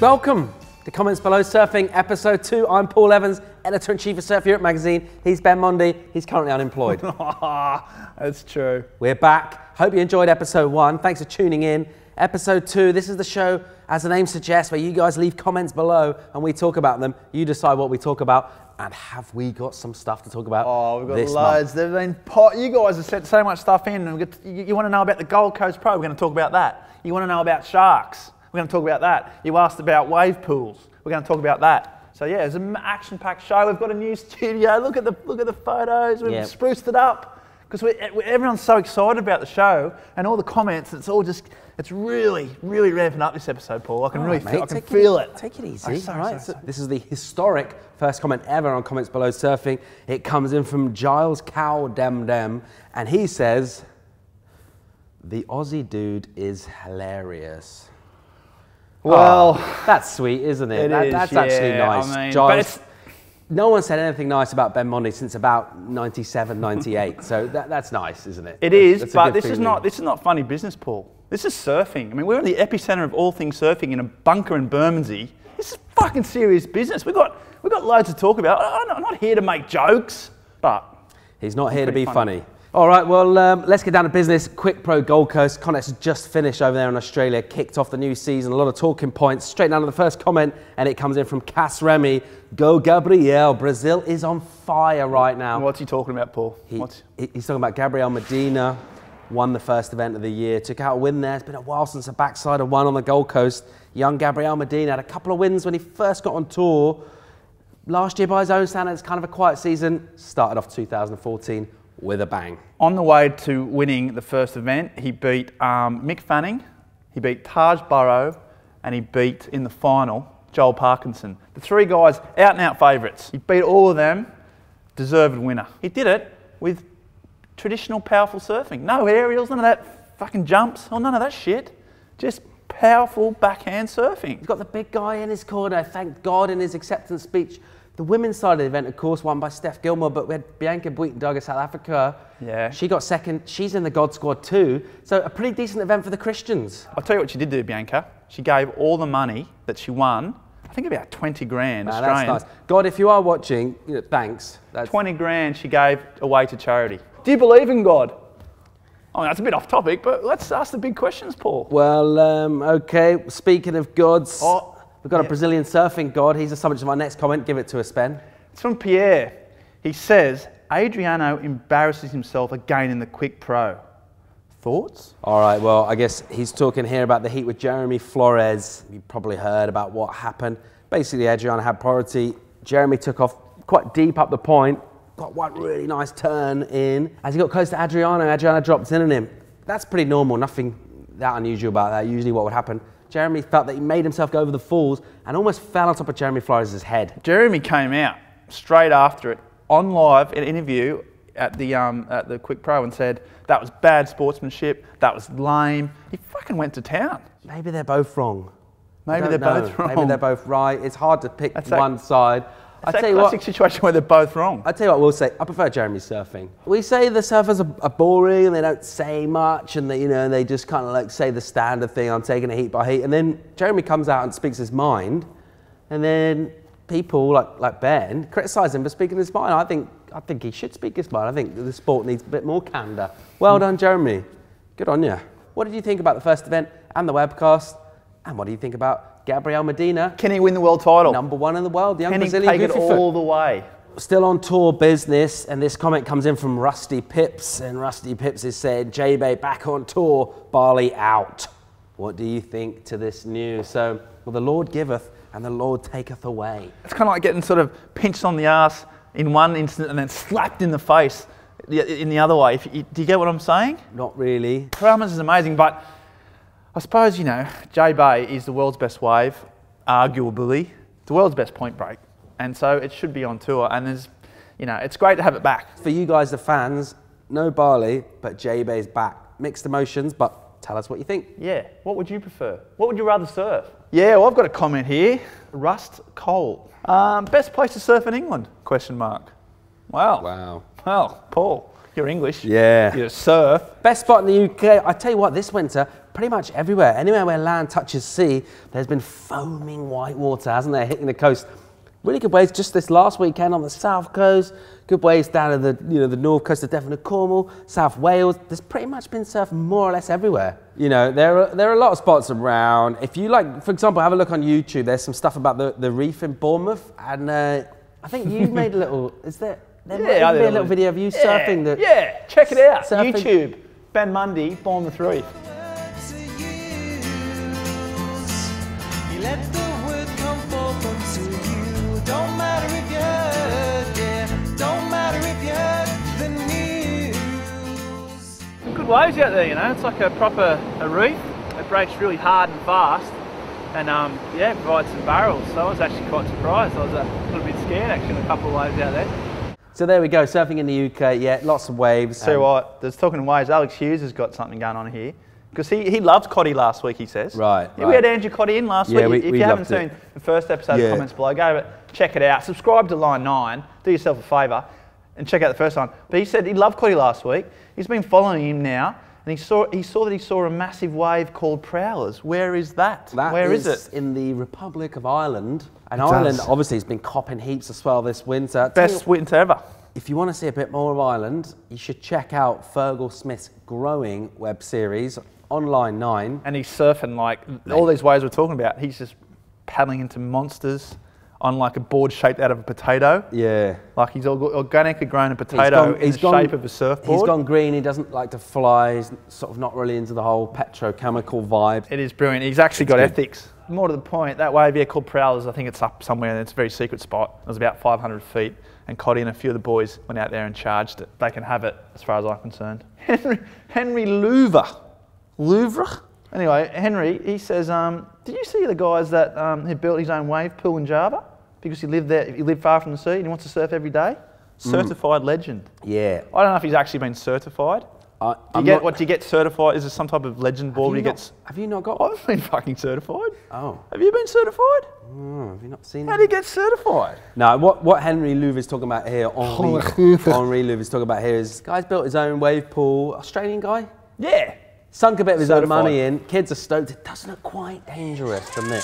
Welcome to Comments Below Surfing, Episode 2. I'm Paul Evans, Editor-in-Chief of Surf Europe magazine. He's Ben Mundy. He's currently unemployed. That's true. We're back. Hope you enjoyed Episode 1. Thanks for tuning in. Episode 2, this is the show, as the name suggests, where you guys leave comments below and we talk about them. You decide what we talk about. And have we got some stuff to talk about? Oh, we've got loads. They've been you guys have sent so much stuff in. And you want to know about the Gold Coast Pro? We're going to talk about that. You want to know about sharks? We're going to talk about that. You asked about wave pools. We're going to talk about that. So yeah, it's an action-packed show. We've got a new studio. Look at the photos. We've spruced it up because everyone's so excited about the show and all the comments. It's really ramping up this episode, Paul. I can feel it. Take it easy. So this is the historic first comment ever on Comments Below Surfing. It comes in from Giles Cow Dem Dem, and he says, "The Aussie dude is hilarious." Well, that's sweet, isn't it? That's actually nice. I mean, Giles, no one said anything nice about Ben Mundy since about 97, 98. So that's nice, isn't it? It is, but this is not funny business, Paul. This is surfing. I mean, we're in the epicenter of all things surfing in a bunker in Bermondsey. This is fucking serious business. We've got loads to talk about. I'm not here to make jokes, but he's not here to be funny. All right, well, let's get down to business. Quick Pro Gold Coast. Contest has just finished over there in Australia. Kicked off the new season. A lot of talking points. Straight down to the first comment, and it comes in from Cass Remy. Go Gabriel. Brazil is on fire right now. What's he talking about, Paul? He's talking about Gabriel Medina. Won the first event of the year. Took out a win there. It's been a while since a backside won on the Gold Coast. Young Gabriel Medina had a couple of wins when he first got on tour. Last year, by his own standards, kind of a quiet season. Started off 2014 with a bang. On the way to winning the first event, he beat Mick Fanning, he beat Taj Burrow, and he beat, in the final, Joel Parkinson. The three guys, out-and-out favourites. He beat all of them, deserved winner. He did it with traditional powerful surfing. No aerials, none of that fucking jumps, or none of that shit. Just powerful backhand surfing. He's got the big guy in his corner, thank God, in his acceptance speech. The women's side of the event, of course, won by Steph Gilmore, but we had Bianca Buitendog of South Africa. Yeah. She got second. She's in the God Squad too. So a pretty decent event for the Christians. I'll tell you what she did do, Bianca. She gave all the money that she won, I think about 20 grand Australian. That's nice. God, if you are watching, thanks. 20 grand she gave away to charity. Do you believe in God? I mean, that's a bit off topic, but let's ask the big questions, Paul. Well, okay. Speaking of gods, we've got a Brazilian surfing god. He's the subject of our next comment. Give it to us, Ben. It's from Pierre. He says, Adriano embarrasses himself again in the Quick Pro. Thoughts? All right, well, I guess he's talking here about the heat with Jeremy Flores. You probably heard about what happened. Basically, Adriano had priority. Jeremy took off quite deep up the point. Got one really nice turn in. As he got close to Adriano dropped in on him. That's pretty normal, nothing that unusual about that. Usually what would happen. Jeremy felt that he made himself go over the falls and almost fell on top of Jeremy Flores' head. Jeremy came out straight after it on live in an interview at the Quick Pro and said, that was bad sportsmanship, that was lame. He fucking went to town. Maybe they're both wrong. Maybe they're both wrong. Maybe they're both right. It's hard to pick one side. It's a classic situation where they're both wrong. I tell you what we'll say. I prefer Jeremy's surfing. We say the surfers are boring and they don't say much and they just kind of like say the standard thing. I'm taking it heat by heat, and then Jeremy comes out and speaks his mind, and then people like Ben criticise him for speaking his mind. I think he should speak his mind. I think the sport needs a bit more candour. Well done, Jeremy. Good on you. What did you think about the first event and the webcast? And what do you think about Gabriel Medina? Can he win the world title? #1 in the world, the young Brazilian. Can he take it all the way? Still on tour business, and this comment comes in from Rusty Pips, and Rusty Pips has said, J-Bay back on tour, Bali out. What do you think to this news? So, well, the Lord giveth, and the Lord taketh away. It's kind of like getting sort of pinched on the ass in one instant and then slapped in the face in the other way. Do you get what I'm saying? Not really. Performance is amazing, but I suppose, J-Bay is the world's best wave, arguably, the world's best point break. And so it should be on tour. And it's great to have it back. For you guys, the fans, no Bali, but J-Bay's back. Mixed emotions, but tell us what you think. Yeah, what would you prefer? What would you rather surf? Yeah, well, I've got a comment here. Rust Cole. Best place to surf in England? ? Wow. Wow. Well, Paul, You're English. Yeah. You surf. Best spot in the UK, I tell you what, this winter, pretty much everywhere. Anywhere where land touches sea, there's been foaming white water, hasn't there, hitting the coast. Really good waves just this last weekend on the south coast. Good waves down to the north coast of Devon and Cornwall, South Wales. There's pretty much been surf more or less everywhere. You know, there are a lot of spots around. If you like, for example, have a look on YouTube. There's some stuff about the reef in Bournemouth, and I think you've made a little. Is there? There might be a little video of you surfing. Yeah, check it out. Surfing. YouTube. Ben Mundy, Bournemouth Reef. Don't matter if you heard, yeah. Don't matter if you heard the news. Some good waves out there, you know. It's like a reef. It breaks really hard and fast, and yeah, it provides some barrels. So I was actually quite surprised. I was a little bit scared actually in a couple of waves out there. So there we go, surfing in the UK. Yeah, lots of waves. So what? There's talking of waves. Alex Hughes has got something going on here. Because he loved Coddy last week, he says. Right. Yeah, we had Andrew Coddy in last week. If you haven't seen the first episode, of comments below, go check it out. Subscribe to Line 9. Do yourself a favour and check out the first one. But he said he loved Coddy last week. He's been following him now, and he saw a massive wave called Prowlers. Where is that? Where is it? In the Republic of Ireland. And Ireland obviously has been copping heaps of swell this winter. Best winter ever. If you want to see a bit more of Ireland, you should check out Fergal Smith's growing web series on Line 9. And he's surfing like all these waves we're talking about. He's just paddling into monsters on like a board shaped out of a potato. Yeah. Like he's organically grown a potato in the shape of a surfboard. He's gone green, he doesn't like to fly, he's sort of not really into the whole petrochemical vibe. It is brilliant. He's actually got ethics. More to the point, that wave here called Prowlers, I think it's up somewhere and it's a very secret spot. It was about 500 feet and Coddy and a few of the boys went out there and charged it. They can have it as far as I'm concerned. Henry Louvre? Anyway, Henry, he says, did you see the guys that had built his own wave pool in Java? Because he lived there, he lived far from the sea and he wants to surf every day? Certified legend. Yeah. I don't know if he's actually been certified. Do you get certified? Is there some type of legend board where you get... Have you not got one? I've been fucking certified. Oh. Have you been certified? Have you not seen How do you get certified? No, what Henry Louvre is talking about here, Henry Louvre is talking about here is this guy's built his own wave pool, Australian guy? Yeah. Sunk a bit of his own money in, kids are stoked. It does look quite dangerous, doesn't it?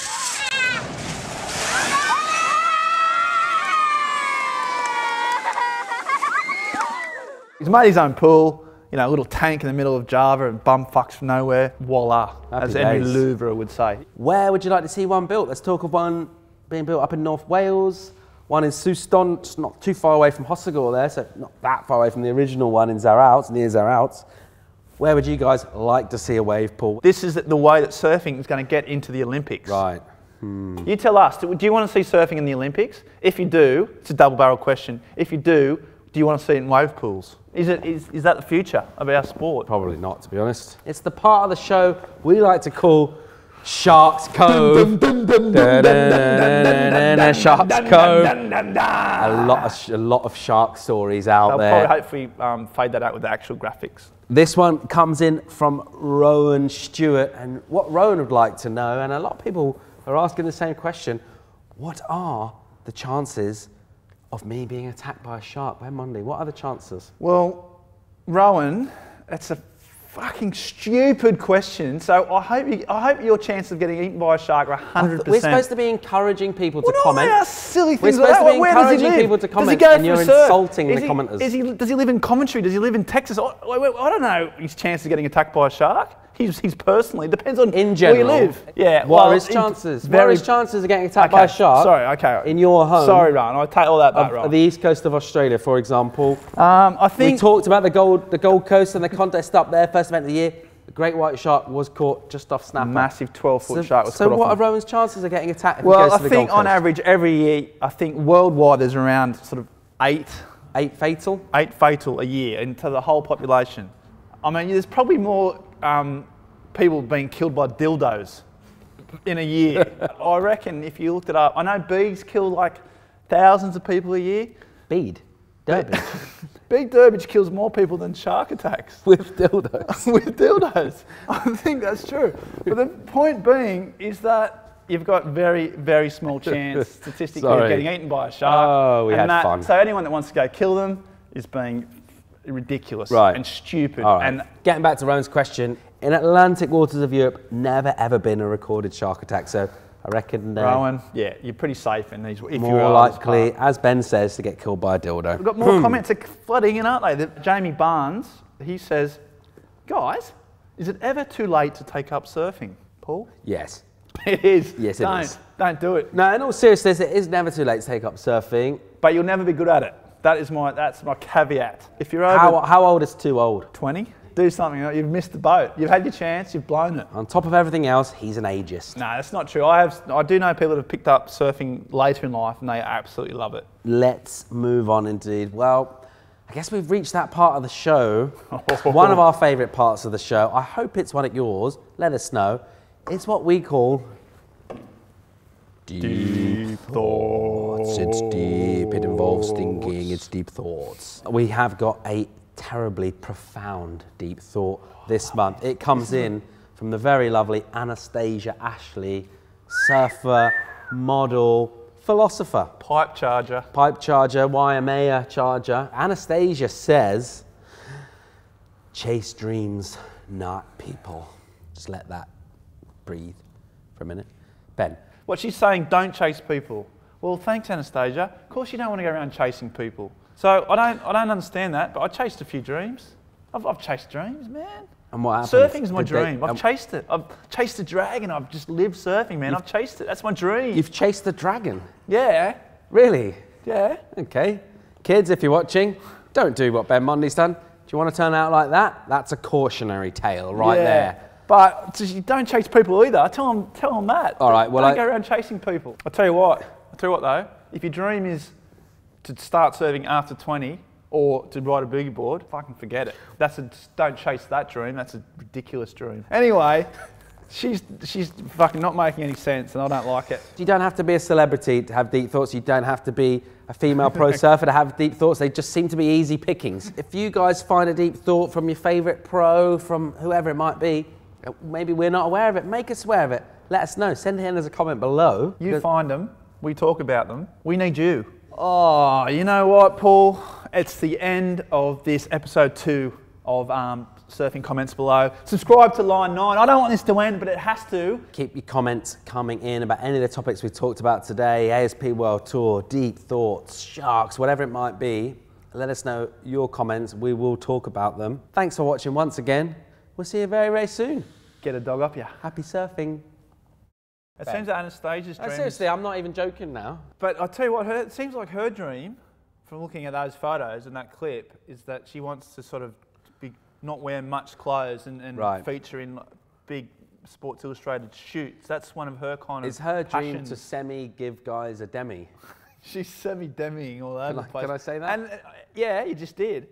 He's made his own pool, you know, a little tank in the middle of Java and bum fucks from nowhere. Voila, as Henry Louvre would say. Where would you like to see one built? Let's talk of one being built up in North Wales, one in Soustont, not too far away from Hossegor there, so not that far away from the original one in Zarout, near Zarout. Where would you guys like to see a wave pool? This is the way that surfing is going to get into the Olympics. Right. You tell us, do you want to see surfing in the Olympics? If you do, it's a double-barrel question. If you do you want to see it in wave pools? Is that the future of our sport? Probably not, to be honest. It's the part of the show we like to call Sharks Cove. Sharks Cove. A lot of shark stories out there. I'll probably hopefully fade that out with the actual graphics. This one comes in from Rowan Stewart, and what Rowan would like to know, and a lot of people are asking the same question, what are the chances of me being attacked by a shark by Monday? What are the chances? Well, Rowan, that's a fucking stupid question. So I hope your chances of getting eaten by a shark are 100%. We're supposed to be encouraging people to comment. What silly things We're supposed to be encouraging people to comment, and you're insulting the commenters. Does he live in Coventry? Does he live in Texas? I don't know his chances of getting attacked by a shark. He's personally, depends on in general, where you live. Yeah. What are his chances? What are his chances of getting attacked by a shark? Sorry, okay. In your home. Sorry, Ron, I'll take all that back, Ron. The east coast of Australia, for example. I think... We talked about the Gold Coast and the contest up there, first event of the year. The great white shark was caught just off snapper. Massive 12-foot shark was caught off. So what are Rowan's chances of getting attacked if he well, goes to the Gold Coast? I think on average every year, I think worldwide there's around sort of 8 fatal? 8 fatal a year into the whole population. I mean, there's probably more people being killed by dildos in a year. I reckon if you looked it up, I know bees kill like thousands of people a year. Bead? Durbage? Big Durbage kills more people than shark attacks. With dildos? With dildos. I think that's true. But the point being is that you've got very, very small chance statistically of getting eaten by a shark. Oh, we had fun. So anyone that wants to go kill them is being ridiculous Right. and stupid. All right. And Getting back to Rowan's question, in Atlantic waters of Europe, never ever been a recorded shark attack. So I reckon Rowan, yeah, you're pretty safe in these. If more you're likely, as Ben says, to get killed by a dildo. We've got more comments flooding in, aren't they? Jamie Barnes, he says, guys, is it ever too late to take up surfing? Paul? Yes. It is. Yes, it is. Don't do it. No, in all seriousness, it is never too late to take up surfing. But you'll never be good at it. That's my caveat. If you're over How old is too old? 20, do something. You've missed the boat. You've had your chance. You've blown it. On top of everything else, he's an ageist. No, that's not true. I do know people that have picked up surfing later in life and they absolutely love it. Let's move on indeed. Well, I guess we've reached that part of the show. One of our favourite parts of the show. I hope it's one of yours. Let us know. It's what we call Deep Thoughts. It's deep. It involves thinking. It's deep thoughts. We have got a terribly profound deep thought this month. It comes in from the very lovely Anastasia Ashley, surfer, model, philosopher. Pipe charger. Pipe charger, Waimea charger. Anastasia says, chase dreams, not people. Just let that breathe for a minute. Ben. What she's saying, don't chase people. Well, thanks, Anastasia. Of course you don't want to go around chasing people. So I don't understand that, but I chased a few dreams. I've chased dreams, man. And what happened? Surfing's my dream. I've chased it. I've chased a dragon. I've just lived surfing, man. I've chased it. That's my dream. You've chased the dragon? Yeah. Really? Yeah. Okay. Kids, if you're watching, don't do what Ben Mundy's done. Do you want to turn out like that? That's a cautionary tale right there. But just, don't chase people either. Tell them that. All right, well, don't go around chasing people. I'll tell you what though. If your dream is to start surfing after 20 or to ride a boogie board, fucking forget it. Don't chase that dream. That's a ridiculous dream. Anyway, she's fucking not making any sense, and I don't like it. You don't have to be a celebrity to have deep thoughts. You don't have to be a female pro surfer to have deep thoughts. They just seem to be easy pickings. If you guys find a deep thought from your favourite pro, from whoever it might be, maybe we're not aware of it, make us aware of it. Let us know. Send it in as a comment below. You find them. We talk about them. We need you. Oh, you know what, Paul? It's the end of this episode 2 of Surfing Comments Below. Subscribe to Line 9. I don't want this to end, but it has to. Keep your comments coming in about any of the topics we talked about today. ASP World Tour, deep thoughts, sharks, whatever it might be. Let us know your comments. We will talk about them. Thanks for watching once again. We'll see you very, very soon. Get a dog up you. Happy surfing. It seems that Anastasia's dream. Seriously, I'm not even joking now. But I'll tell you what, it seems like her dream, from looking at those photos and that clip, is that she wants to sort of not wear much clothes and feature in big Sports Illustrated shoots. That's one of her kind of It's her dream passions. to semi-give guys a demi. She's semi-demiing all over the place. Can I say that? And yeah, you just did.